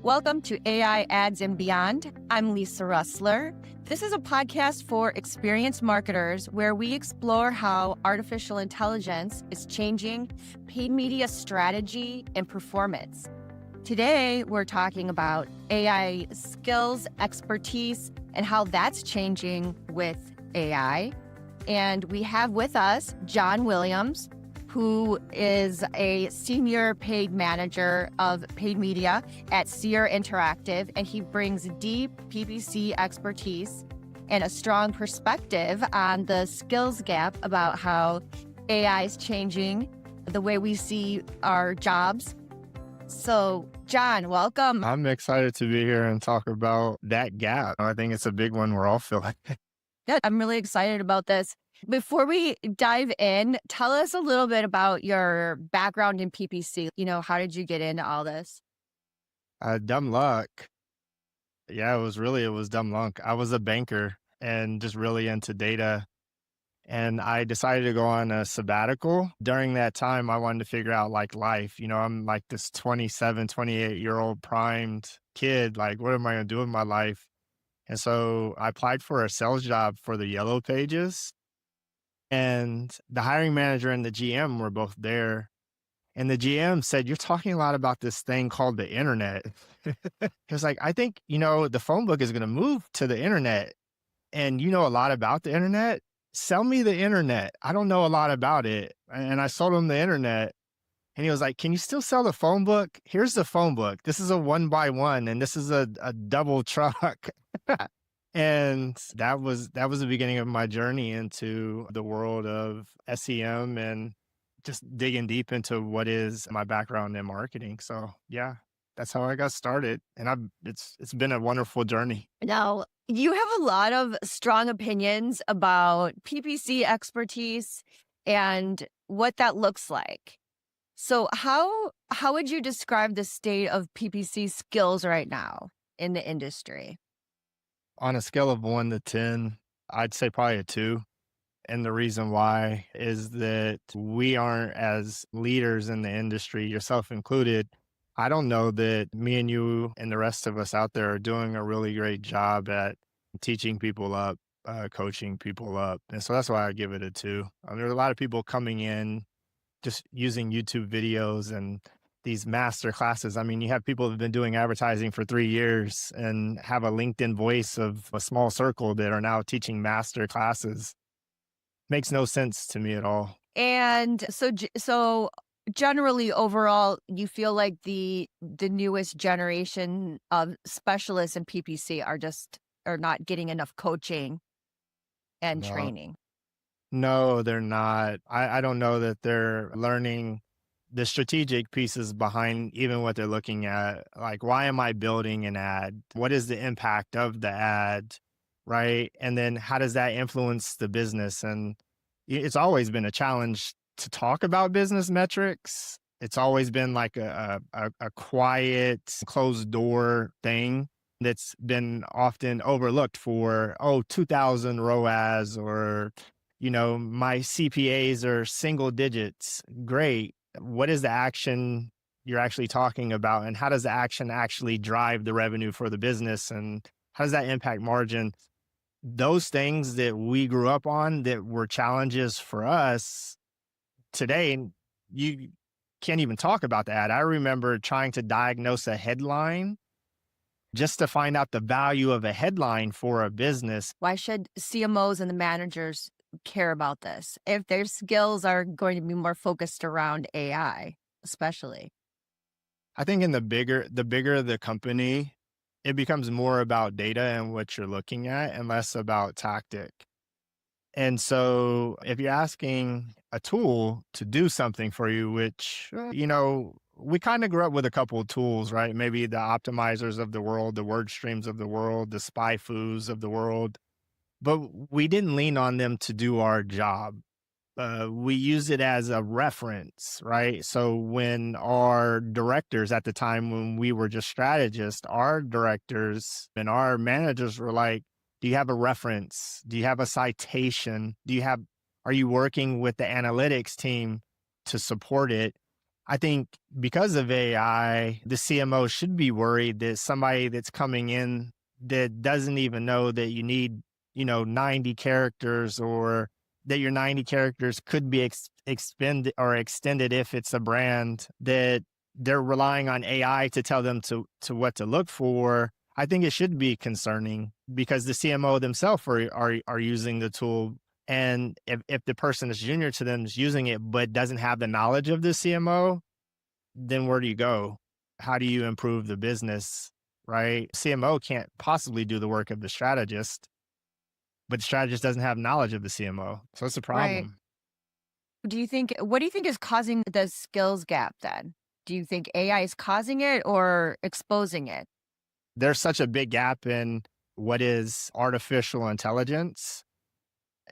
Welcome to AI Ads and Beyond. I'm Lisa Russler. This is a podcast for experienced marketers where we explore how artificial intelligence is changing paid media strategy and performance. Today, we're talking about AI skills, expertise, and how that's changing with AI. And we have with us John Williams, who is a senior paid manager of paid media at Sierra Interactive, and he brings deep PPC expertise and a strong perspective on the skills gap about how AI is changing the way we see our jobs. So, John, welcome. I'm excited to be here and talk about that gap. I think it's a big one we're all feeling. Good. I'm really excited about this. Before we dive in, tell us a little bit about your background in PPC. How did you get into all this? Dumb luck. Yeah, it was dumb luck. I was a banker and just really into data. And I decided to go on a sabbatical. During that time, I wanted to figure out life. I'm like this 27, 28-year-old primed kid. Like, what am I going to do with my life? And so I applied for a sales job for the Yellow Pages. And the hiring manager and the GM were both there. And the GM said, "You're talking a lot about this thing called the internet." He was like, "I think, the phone book is going to move to the internet. And you know a lot about the internet. Sell me the internet. I don't know a lot about it." And I sold him the internet. And he was like, "Can you still sell the phone book? Here's the phone book. This is a 1x1 and this is a double truck." And that was the beginning of my journey into the world of SEM and just digging deep into what is my background in marketing. So yeah, that's how I got started. And it's been a wonderful journey. Now, you have a lot of strong opinions about PPC expertise and what that looks like. So how would you describe the state of PPC skills right now in the industry? On a scale of 1 to 10, I'd say probably a 2. And the reason why is that we aren't as leaders in the industry, yourself included. I don't know that me and you and the rest of us out there are doing a really great job at teaching people up, coaching people up. And so that's why I give it a 2. There's a lot of people coming in just using YouTube videos and these master classes. I mean, you have people who've been doing advertising for 3 years and have a LinkedIn voice of a small circle that are now teaching master classes. Makes no sense to me at all. And so generally overall, you feel like the newest generation of specialists in PPC are not getting enough coaching and No, training. no, they're not. I don't know that they're learning the strategic pieces behind even what they're looking at. Like, why am I building an ad? What is the impact of the ad? Right. And then how does that influence the business? And it's always been a challenge to talk about business metrics. It's always been like a quiet, closed door thing that's been often overlooked for, 2,000 ROAS or, my CPAs are single digits. Great. What is the action you're actually talking about? And how does the action actually drive the revenue for the business? And how does that impact margin? Those things that we grew up on that were challenges for us today, you can't even talk about that. I remember trying to diagnose a headline just to find out the value of a headline for a business. Why should CMOs and the managers care about this if their skills are going to be more focused around AI, especially? I think in the bigger the company, it becomes more about data and what you're looking at and less about tactic. And so if you're asking a tool to do something for you, which, we kind of grew up with a couple of tools, right? Maybe the optimizers of the world, the word streams of the world, the spy foos of the world, but we didn't lean on them to do our job. We use it as a reference, right? So when our directors at the time, when we were just strategists, our directors and our managers were like, "Do you have a reference? Do you have a citation? Are you working with the analytics team to support it?" I think because of AI, the CMO should be worried that somebody that's coming in that doesn't even know that you need, 90 characters, or that your 90 characters could be expended or extended if it's a brand that they're relying on AI to tell them to what to look for. I think it should be concerning because the CMO themselves are using the tool. And if the person is junior to them is using it but doesn't have the knowledge of the CMO, then where do you go? How do you improve the business? Right? CMO can't possibly do the work of the strategist, but the strategist doesn't have knowledge of the CMO. So it's a Right. problem. What do you think is causing the skills gap then? Do you think AI is causing it or exposing it? There's such a big gap in what is artificial intelligence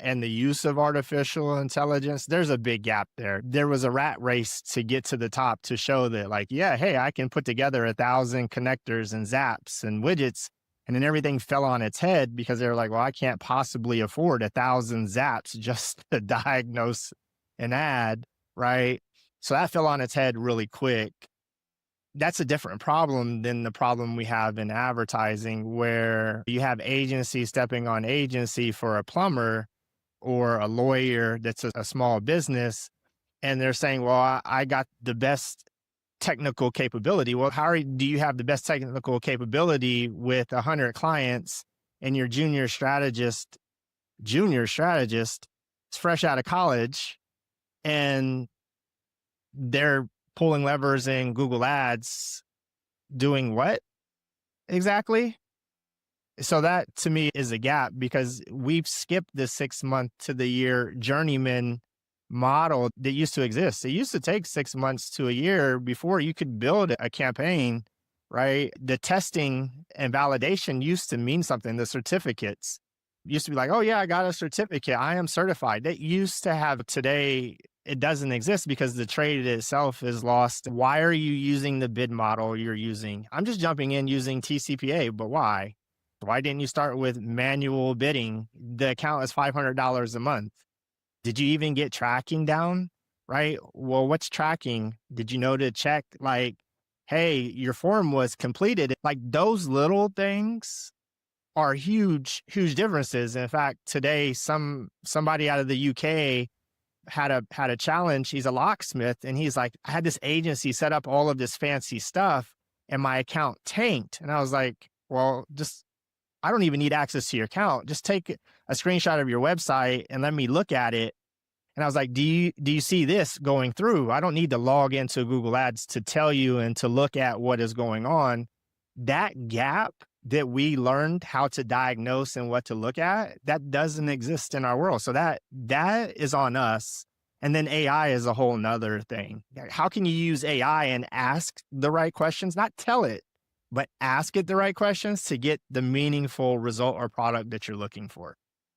and the use of artificial intelligence. There's a big gap there. There was a rat race to get to the top to show that, like, yeah, hey, I can put together 1,000 connectors and zaps and widgets. And then everything fell on its head because they were like, well, I can't possibly afford 1,000 zaps just to diagnose an ad. Right. So that fell on its head really quick. That's a different problem than the problem we have in advertising, where you have agency stepping on agency for a plumber or a lawyer that's a small business. And they're saying, well, I got the best technical capability. Well, do you have the best technical capability with 100 clients and your junior strategist is fresh out of college and they're pulling levers in Google Ads doing what exactly? So that to me is a gap because we've skipped the 6 month to the year journeyman model that used to exist. It used to take 6 months to a year before you could build a campaign, right? The testing and validation used to mean something. The certificates used to be like, oh yeah, I got a certificate. I am certified. That used to have. Today, it doesn't exist because the trade itself is lost. Why are you using the bid model you're using? I'm just jumping in using TCPA, but why? Why didn't you start with manual bidding? The account is $500 a month. Did you even get tracking down? Right? Well, what's tracking? Did you know to check, like, hey, your form was completed? Like, those little things are huge, huge differences. In fact, today, somebody out of the UK had a challenge. He's a locksmith, and he's like, I had this agency set up all of this fancy stuff, and my account tanked. And I was like, well, just I don't even need access to your account. Just take a screenshot of your website and let me look at it. And I was like, do you see this going through? I don't need to log into Google Ads to tell you and to look at what is going on. That gap that we learned how to diagnose and what to look at, that doesn't exist in our world. So that is on us. And then AI is a whole nother thing. How can you use AI and ask the right questions? Not tell it, but ask it the right questions to get the meaningful result or product that you're looking for.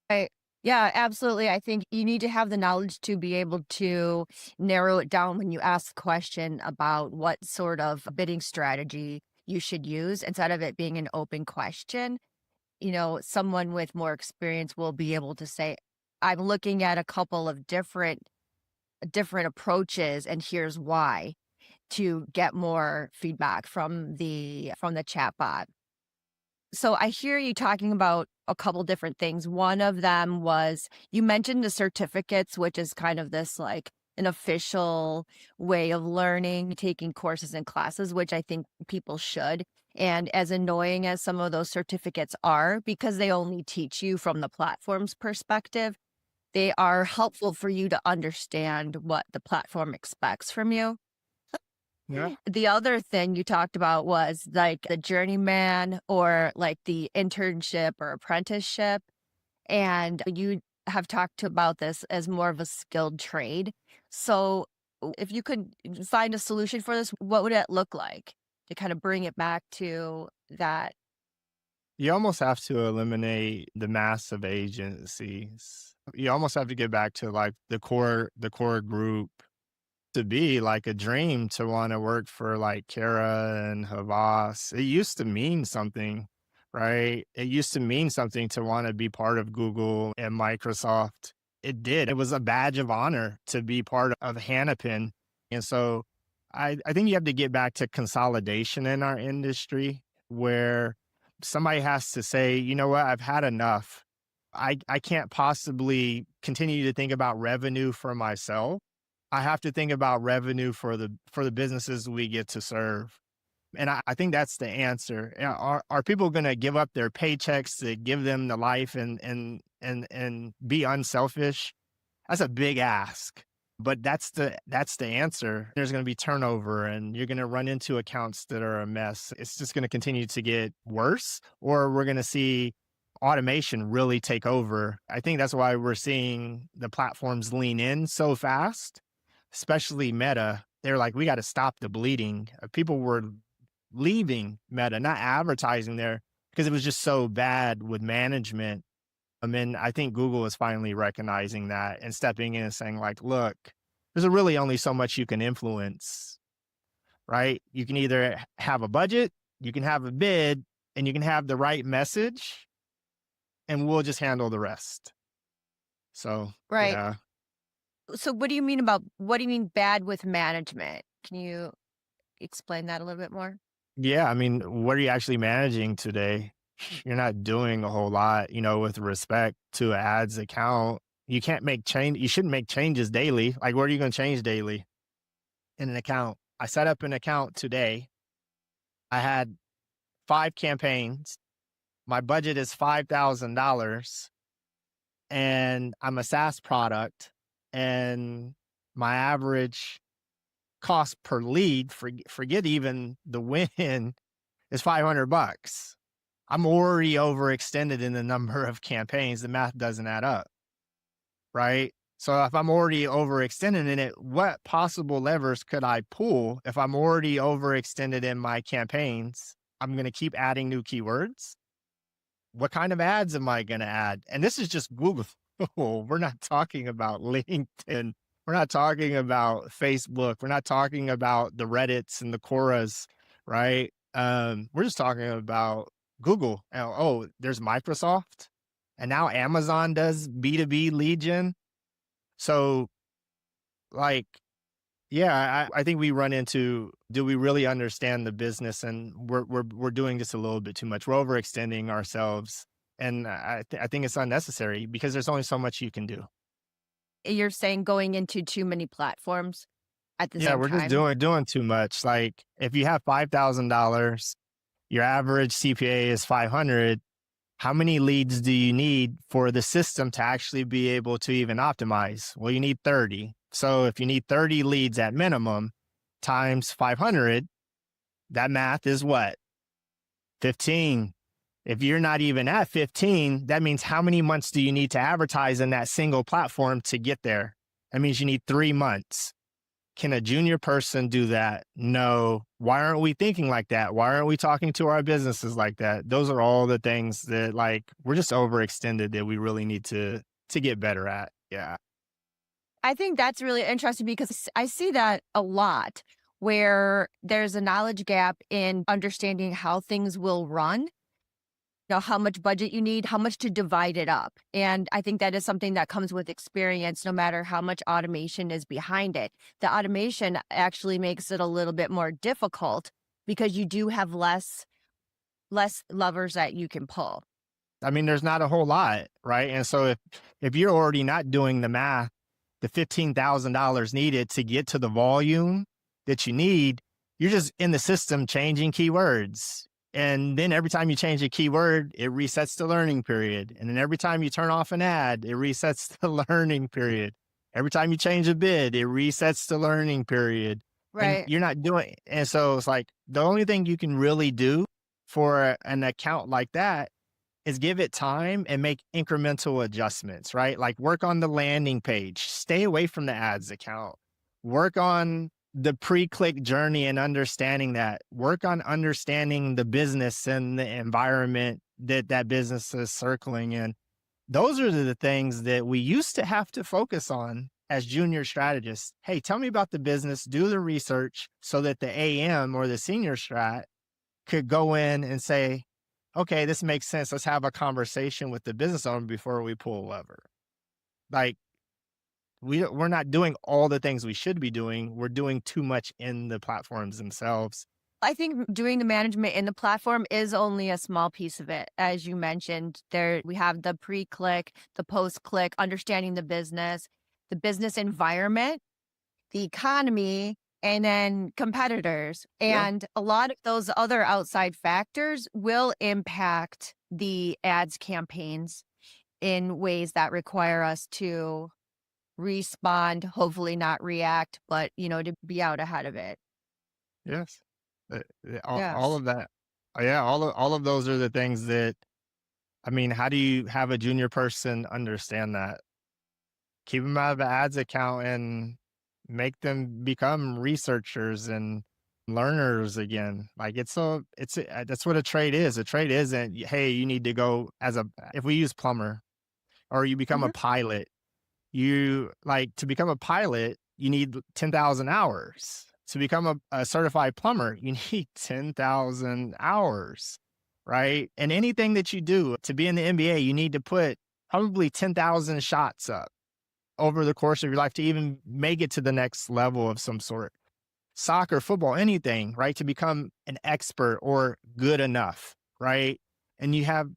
Right. Yeah, absolutely. I think you need to have the knowledge to be able to narrow it down when you ask a question about what sort of bidding strategy you should use instead of it being an open question. Someone with more experience will be able to say, I'm looking at a couple of different approaches and here's why, to get more feedback from the chatbot. So I hear you talking about a couple different things. One of them was you mentioned the certificates, which is kind of this like an official way of learning, taking courses and classes, which I think people should. And as annoying as some of those certificates are, because they only teach you from the platform's perspective, they are helpful for you to understand what the platform expects from you. Yeah. The other thing you talked about was like the journeyman or like the internship or apprenticeship. And you have talked about this as more of a skilled trade. So, if you could find a solution for this, what would it look like to kind of bring it back to that? You almost have to eliminate the massive agencies. You almost have to get back to like the core group to be like a dream to want to work for like Kara and Havas. It used to mean something, right? It used to mean something to want to be part of Google and Microsoft. It did. It was a badge of honor to be part of Hannapin. And so I think you have to get back to consolidation in our industry where somebody has to say, you know what, I've had enough. I can't possibly continue to think about revenue for myself. I have to think about revenue for the businesses we get to serve. And I think that's the answer. Are people going to give up their paychecks to give them the life and be unselfish? That's a big ask, but that's the answer. There's going to be turnover, and you're going to run into accounts that are a mess. It's just going to continue to get worse, or we're going to see automation really take over. I think that's why we're seeing the platforms lean in so fast, especially Meta. They're like, we got to stop the bleeding. People were leaving Meta, not advertising there because it was just so bad with management. I mean, I think Google is finally recognizing that and stepping in and saying, like, look, there's really only so much you can influence, right? You can either have a budget, you can have a bid, and you can have the right message, and we'll just handle the rest. So, Right. yeah. So what do you mean bad with management? Can you explain that a little bit more? Yeah, I mean, what are you actually managing today? You're not doing a whole lot, with respect to an ads account. You can't make change. You shouldn't make changes daily. Like, what are you going to change daily in an account? I set up an account today. I had 5 campaigns. My budget is $5,000 and I'm a SaaS product, and my average cost per lead, forget even the win, is $500. I'm already overextended in the number of campaigns. The math doesn't add up, right? So if I'm already overextended in it, what possible levers could I pull if I'm already overextended in my campaigns? I'm going to keep adding new keywords. What kind of ads am I going to add? And this is just Google. We're not talking about LinkedIn. We're not talking about Facebook. We're not talking about the Reddits and the Quoras, right? We're just talking about Google. Oh, there's Microsoft, and now Amazon does B2B lead gen. So, like, yeah, I think we run into, do we really understand the business? And we're doing this a little bit too much. We're overextending ourselves, and I think it's unnecessary because there's only so much you can do. You're saying going into too many platforms at the Yeah, same we're just time? doing too much. Like, if you have $5,000, your average CPA is 500. How many leads do you need for the system to actually be able to even optimize? Well, you need 30. So if you need 30 leads at minimum times 500, that math is what? 15. If you're not even at 15, that means how many months do you need to advertise in that single platform to get there? That means you need 3 months. Can a junior person do that? No. Why aren't we thinking like that? Why aren't we talking to our businesses like that? Those are all the things that, like, we're just overextended that we really need to get better at. Yeah. I think that's really interesting because I see that a lot where there's a knowledge gap in understanding how things will run, how much budget you need, how much to divide it up. And I think that is something that comes with experience, no matter how much automation is behind it. The automation actually makes it a little bit more difficult because you do have less levers that you can pull. I mean, there's not a whole lot, right? And so if you're already not doing the math, the $15,000 needed to get to the volume that you need, you're just in the system changing keywords. And then every time you change a keyword, it resets the learning period. And then every time you turn off an ad, it resets the learning period. Every time you change a bid, it resets the learning period. And Right. you're not doing, and so it's like the only thing you can really do for an account like that is give it time and make incremental adjustments, right? Like, work on the landing page, stay away from the ads account, work on the pre-click journey and understanding that, work on understanding the business and the environment that that business is circling in. Those are the things that we used to have to focus on as junior strategists. Hey, tell me about the business, do the research so that the AM or the senior strat could go in and say, okay, this makes sense. Let's have a conversation with the business owner before we pull a lever. Like, we're not doing all the things we should be doing. We're doing too much in the platforms themselves. I think doing the management in the platform is only a small piece of it. As you mentioned, there we have the pre-click, the post-click, understanding the business environment, the economy, and then competitors. Yeah. And a lot of those other outside factors will impact the ads campaigns in ways that require us to respond, hopefully not react, but to be out ahead of it. Yes. All Yes. of that. Yeah, all of those are the things that, I mean, how do you have a junior person understand that? Keep them out of the ads account and make them become researchers and learners again. Like that's what a trade is. A trade isn't, hey, you need to go if we use plumber or you become a Mhm. pilot, to become a pilot, you need 10,000 hours. To become a certified plumber, you need 10,000 hours, right? And anything that you do to be in the NBA, you need to put probably 10,000 shots up over the course of your life to even make it to the next level of some sort. Soccer, football, anything, right? To become an expert or good enough, right? And you have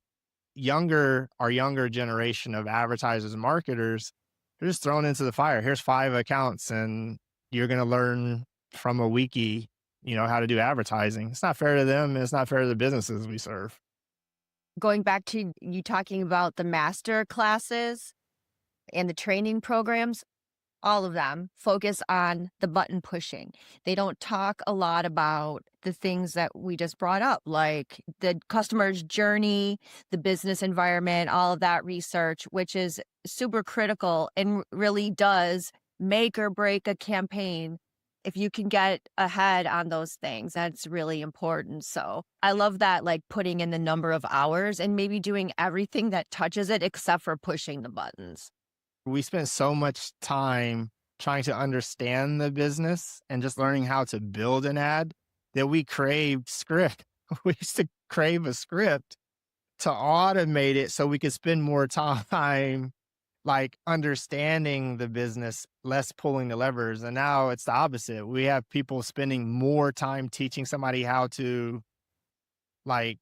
our younger generation of advertisers and marketers, they're just thrown into the fire. Here's 5 accounts and you're going to learn from a wiki, how to do advertising. It's not fair to them. And it's not fair to the businesses we serve. Going back to you talking about the master classes and the training programs, all of them focus on the button pushing. They don't talk a lot about the things that we just brought up, like the customer's journey, the business environment, all of that research, which is super critical and really does make or break a campaign. If you can get ahead on those things, that's really important. So I love that, like putting in the number of hours and maybe doing everything that touches it except for pushing the buttons. We spend so much time trying to understand the business and just learning how to build an ad that we crave script. We used to crave a script to automate it so we could spend more time like understanding the business, less pulling the levers. And now it's the opposite. We have people spending more time teaching somebody how to like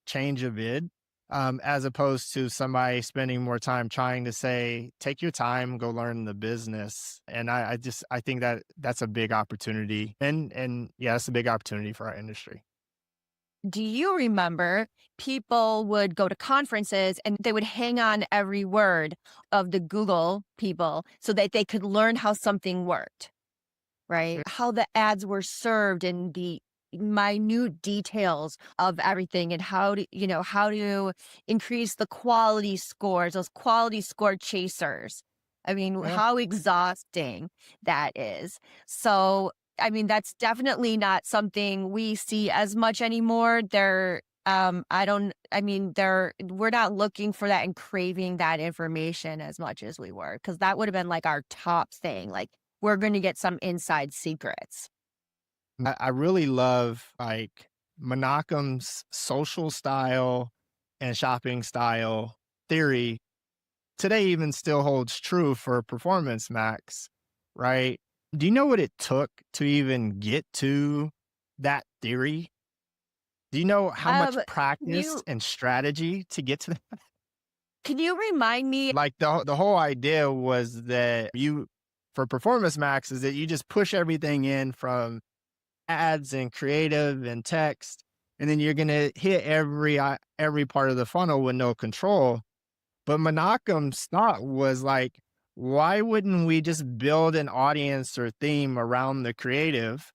change a vid, as opposed to somebody spending more time trying to say, take your time, go learn the business. And I think that that's a big opportunity. And yeah, it's a big opportunity for our industry. Do you remember people would go to conferences and they would hang on every word of the Google people so that they could learn how something worked, right? How the ads were served and the minute details of everything and how to increase the quality scores, those quality score chasers. I mean, Yeah. how exhausting that is. So, I mean, that's definitely not something we see as much anymore. We're not looking for that and craving that information as much as we were, because that would have been like our top thing. Like, we're going to get some inside secrets. I really love like Menachem's social style and shopping style theory today even still holds true for Performance Max, right? Do you know what it took to even get to that theory? Do you know how much Can practice you and strategy to get to that? can you remind me? Like the whole idea was that for Performance Max is that you just push everything in from ads and creative and text, and then you're gonna hit every part of the funnel with no control. But Menachem's thought was like, why wouldn't we just build an audience or theme around the creative?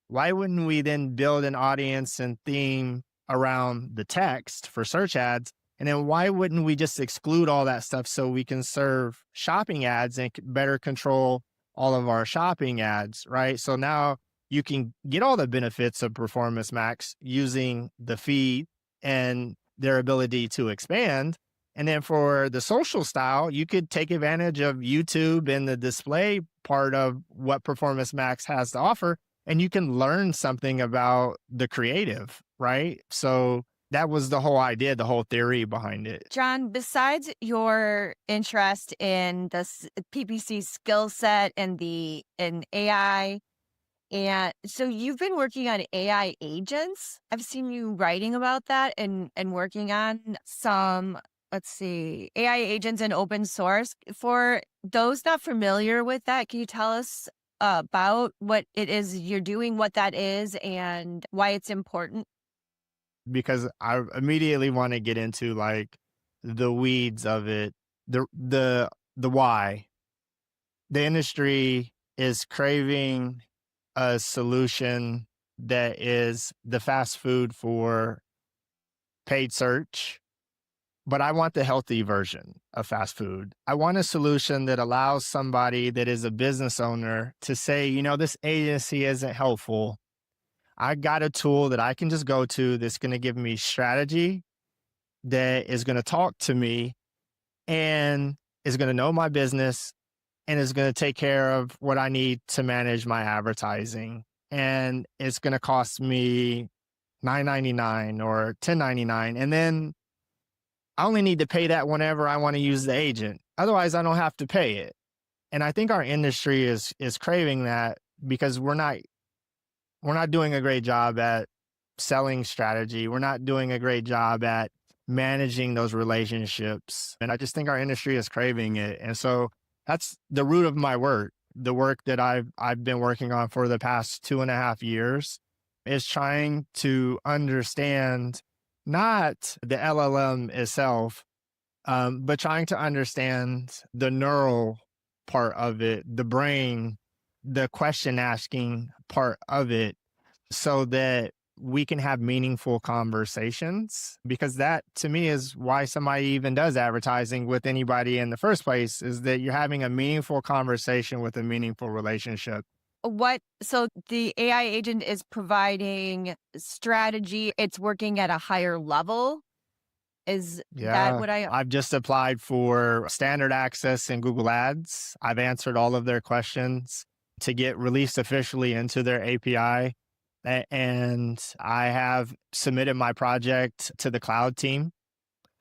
Why wouldn't we then build an audience and theme around the text for search ads? And then why wouldn't we just exclude all that stuff so we can serve shopping ads and better control all of our shopping ads, right? So now you can get all the benefits of Performance Max using the feed and their ability to expand. And then for the social style, you could take advantage of YouTube and the display part of what Performance Max has to offer, and you can learn something about the creative, right? So that was the whole idea, the whole theory behind it. John, besides your interest in the PPC skill set and the in AI, and so you've been working on AI agents. I've seen you writing about that and working on some, let's see, AI agents and open source. For those not familiar with that, can you tell us about what it is you're doing, what that is, and why it's important? Because I immediately want to get into like the weeds of it, the why. The industry is craving a solution that is the fast food for paid search, but I want the healthy version of fast food. I want a solution that allows somebody that is a business owner to say, this agency isn't helpful. I got a tool that I can just go to that's going to give me strategy, that is going to talk to me, and is going to know my business, and is going to take care of what I need to manage my advertising. And it's going to cost me $9.99 or $10.99. And then I only need to pay that whenever I want to use the agent. Otherwise, I don't have to pay it. And I think our industry is craving that because we're not doing a great job at selling strategy. We're not doing a great job at managing those relationships. And I just think our industry is craving it. And so that's the root of my work. The work that I've been working on for the past 2.5 years is trying to understand not the LLM itself, but trying to understand the neural part of it, the brain, the question asking part of it, so that we can have meaningful conversations. Because that to me is why somebody even does advertising with anybody in the first place, is that you're having a meaningful conversation with a meaningful relationship. So the AI agent is providing strategy, it's working at a higher level. Is that Yeah. what I I've just applied for standard access in Google Ads. I've answered all of their questions to get released officially into their API. And I have submitted my project to the cloud team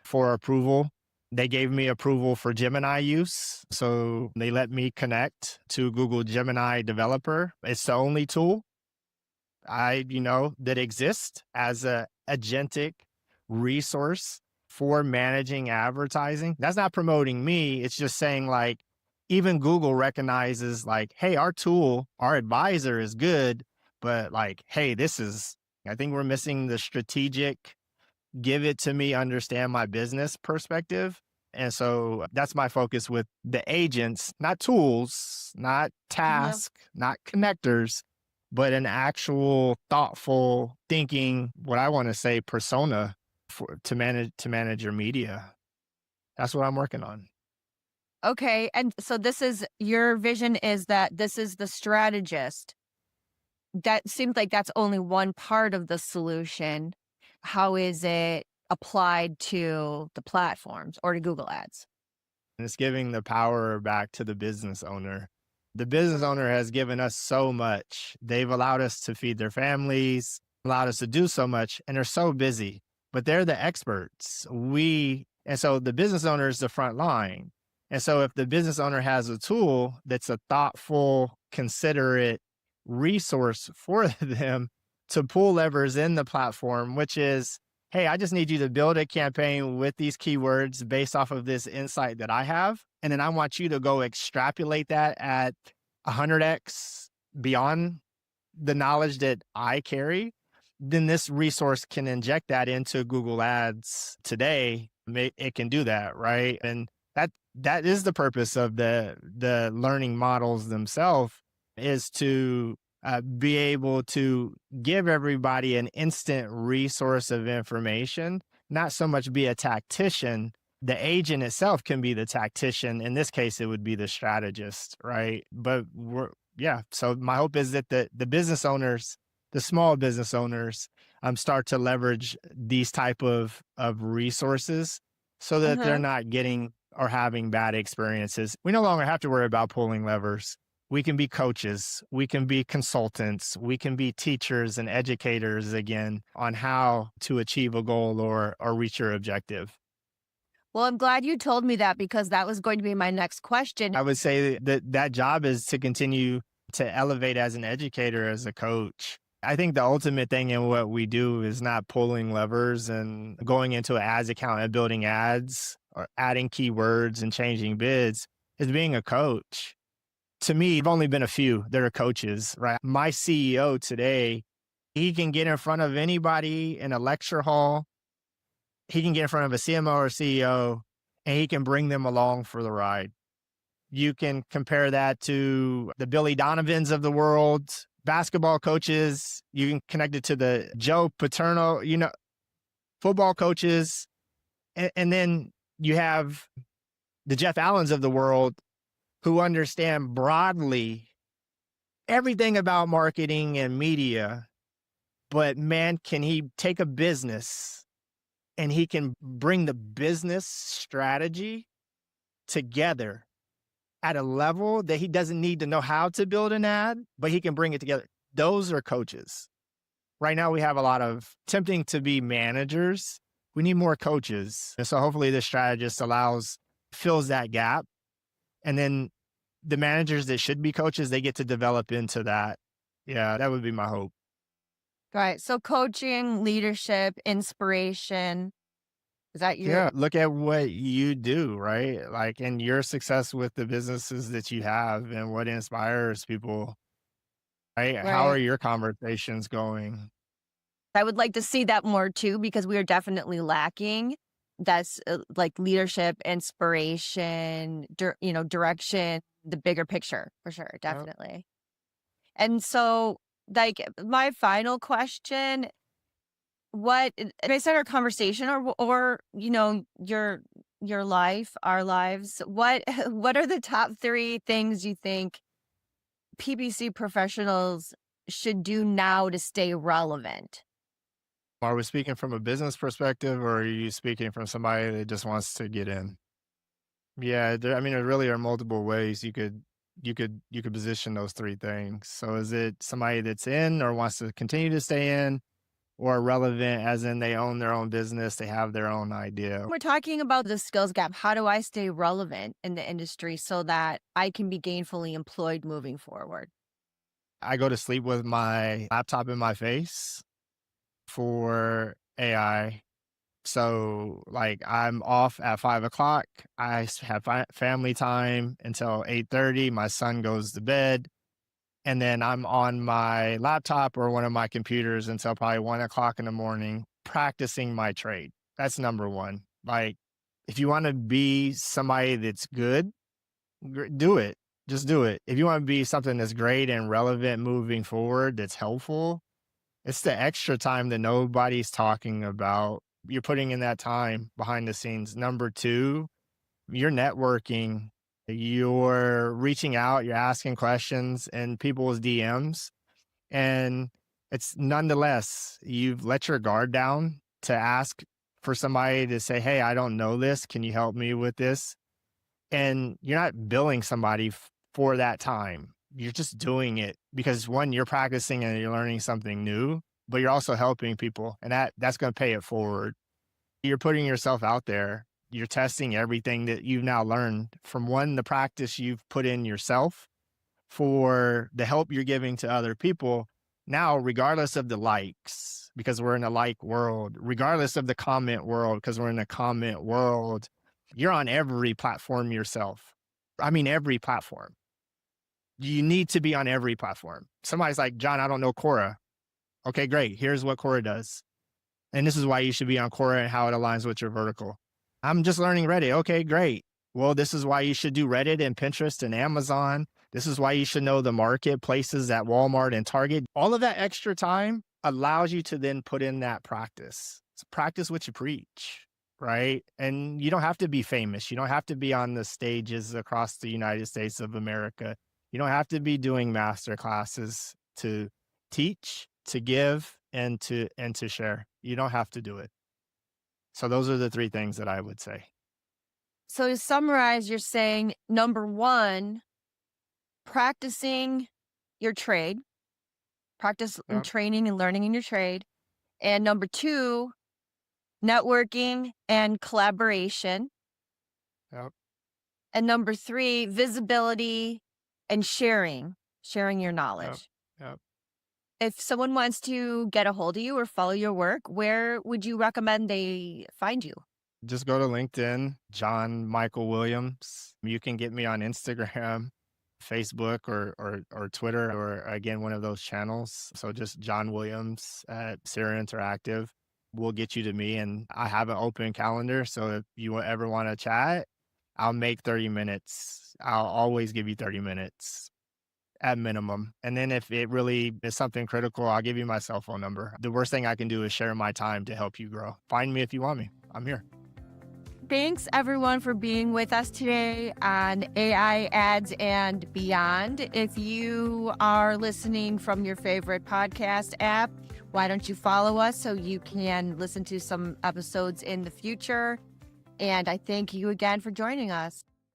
for approval. They gave me approval for Gemini use. So they let me connect to Google Gemini Developer. It's the only tool that exists as a agentic resource for managing advertising. That's not promoting me. It's just saying like, even Google recognizes like, hey, our tool, our advisor is good, but like, hey, I think we're missing the strategic, give it to me, understand my business perspective. And so that's my focus with the agents, not tools, not Yeah. task, not connectors, but an actual thoughtful thinking, what I want to say, persona to manage your media. That's what I'm working on. Okay, and so this is your vision, is that this is the strategist. That seems like that's only one part of the solution. How is it applied to the platforms or to Google Ads? And it's giving the power back to the business owner. The business owner has given us so much. They've allowed us to feed their families, allowed us to do so much, and they're so busy, but they're the experts. And so the business owner is the front line. And so if the business owner has a tool that's a thoughtful, considerate resource for them to pull levers in the platform, which is, hey, I just need you to build a campaign with these keywords based off of this insight that I have. And then I want you to go extrapolate that at 100x beyond the knowledge that I carry. Then this resource can inject that into Google Ads today. It can do that, right? And that is the purpose of the learning models themselves, is to be able to give everybody an instant resource of information, not so much be a tactician. The agent itself can be the tactician. In this case, it would be the strategist, right? But so my hope is that the business owners, the small business owners, start to leverage these type of resources so that they're Uh-huh. not getting or having bad experiences. We no longer have to worry about pulling levers. We can be coaches, we can be consultants, we can be teachers and educators again on how to achieve a goal or reach your objective. Well, I'm glad you told me that because that was going to be my next question. I would say that that job is to continue to elevate as an educator, as a coach. I think the ultimate thing in what we do is not pulling levers and going into an ads account and building ads or adding keywords and changing bids, is being a coach. To me, I've only been a few that are coaches, right? My CEO today, he can get in front of anybody in a lecture hall. He can get in front of a CMO or CEO, and he can bring them along for the ride. You can compare that to the Billy Donovans of the world, basketball coaches. You can connect it to the Joe Paterno, football coaches. And then you have the Jeff Allens of the world who understand broadly everything about marketing and media. But man, can he take a business and he can bring the business strategy together at a level that he doesn't need to know how to build an ad, but he can bring it together. Those are coaches. Right now, we have a lot of attempting to be managers. We need more coaches. And so hopefully this strategist fills that gap. And then the managers that should be coaches, they get to develop into that. Yeah, that would be my hope. Right. So coaching, leadership, inspiration. Is that your Yeah, look at what you do, right? Like, and your success with the businesses that you have and what inspires people, right? How are right? your conversations going? I would like to see that more too because we are definitely lacking. That's like leadership, inspiration, direction, the bigger picture for sure, Yep. definitely. And so, like, my final question: what based on our conversation, or your life, our lives, what what are the top three things you think PPC professionals should do now to stay relevant? Are we speaking from a business perspective or are you speaking from somebody that just wants to get in? Yeah, I mean, there really are multiple ways you could position those three things. So is it somebody that's in or wants to continue to stay in, or relevant as in they own their own business, they have their own idea? We're talking about the skills gap. How do I stay relevant in the industry so that I can be gainfully employed moving forward? I go to sleep with my laptop in my face for AI. So, like, I'm off at 5 o'clock. Have family time until 8:30. My son goes to bed, and then I'm on my laptop or one of my computers until probably 1 o'clock in the morning, practicing my trade. That's number one. Like, if you want to be somebody that's good, do it. Just do it. If you want to be something that's great and relevant moving forward, that's helpful, it's the extra time that nobody's talking about. You're putting in that time behind the scenes. Number two, you're networking, you're reaching out, you're asking questions in people's DMs. And it's nonetheless, you've let your guard down to ask for somebody to say, hey, I don't know this. Can you help me with this? And you're not billing somebody for that time. You're just doing it because one, you're practicing and you're learning something new, but you're also helping people, and that's going to pay it forward. You're putting yourself out there. You're testing everything that you've now learned from one, the practice you've put in yourself for the help you're giving to other people. Now, regardless of the likes, because we're in a like world, regardless of the comment world, because we're in a comment world, you're on every platform yourself. I mean, every platform. You need to be on every platform. Somebody's like, John, I don't know Quora. Okay, great. Here's what Quora does. And this is why you should be on Quora and how it aligns with your vertical. I'm just learning Reddit. Okay, great. Well, this is why you should do Reddit and Pinterest and Amazon. This is why you should know the marketplaces at Walmart and Target. All of that extra time allows you to then put in that practice. So practice what you preach, right? And you don't have to be famous. You don't have to be on the stages across the United States of America. You don't have to be doing master classes to teach, to give, and to share. You don't have to do it. So those are the three things that I would say. So to summarize, you're saying number one, practicing your trade, practice and Yep. training and learning in your trade. And number two, networking and collaboration. Yep. And number three, visibility and sharing your Yep. knowledge. Yep. If someone wants to get a hold of you or follow your work, where would you recommend they find you? Just go to LinkedIn, John Michael Williams. You can get me on Instagram, Facebook, or Twitter, or again, one of those channels. So just John Williams at Sierra Interactive will get you to me. And I have an open calendar. So if you ever want to chat, I'll make 30 minutes. I'll always give you 30 minutes at minimum. And then if it really is something critical, I'll give you my cell phone number. The worst thing I can do is share my time to help you grow. Find me if you want me. I'm here. Thanks everyone for being with us today on AI Ads and Beyond. If you are listening from your favorite podcast app, why don't you follow us so you can listen to some episodes in the future? And I thank you again for joining us.